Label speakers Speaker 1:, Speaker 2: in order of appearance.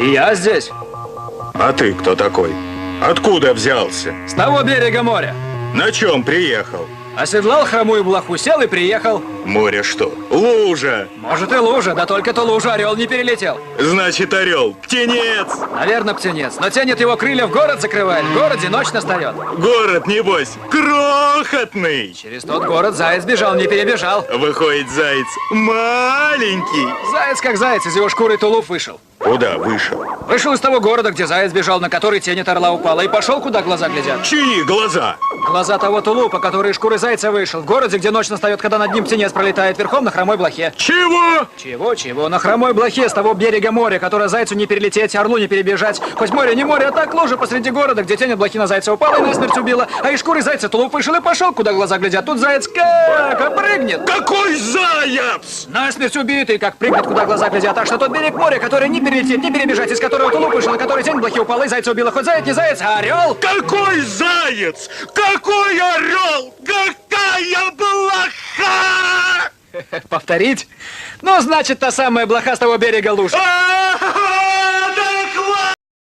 Speaker 1: И я здесь.
Speaker 2: А ты кто такой? Откуда взялся?
Speaker 1: С того берега моря.
Speaker 2: На чем приехал?
Speaker 1: Оседлал хромую блоху, сел и приехал.
Speaker 2: Море что? Лужа!
Speaker 1: Может и лужа, да только то лужа орел не перелетел.
Speaker 2: Значит, орел. Птенец!
Speaker 1: Наверное, птенец. Но тянет его крылья в город закрывает. В городе ночь настает.
Speaker 2: Город, небось, крохотный!
Speaker 1: Через тот город заяц бежал, не перебежал.
Speaker 2: Выходит, заяц маленький.
Speaker 1: Заяц как заяц, из его шкуры тулуп вышел.
Speaker 2: Куда вышел?
Speaker 1: Вышел из того города, где заяц бежал, на который тень от орла упала, и пошел, куда глаза глядят.
Speaker 2: Чьи глаза?
Speaker 1: Глаза того тулупа, который из шкуры зайца вышел. В городе, где ночь настает, когда над ним птенец пролетает верхом на хромой блохе.
Speaker 2: Чего?
Speaker 1: Чего? На хромой блохе с того берега моря, которое зайцу не перелететь, орлу не перебежать. Хоть море не море, а так лужа посреди города, где тень от блохи на зайца упала и насмерть убила. А из шкуры зайца тулуп вышел и пошел, куда глаза глядят. Тут заяц как опрыгнет.
Speaker 2: Какой заяц?
Speaker 1: Насмерть убитый, как прыгнет, куда глаза глядят. Так что тот берег моря, который не перелететь, не перебежать, из которого тулуп вышел, на который тень блохи упала и зайца убила. Хоть заяц не заяц, а орел.
Speaker 2: Какой заяц? Какой орел? Какая блоха?
Speaker 1: Повторить? Ну, значит, та самая блоха с того берега луж.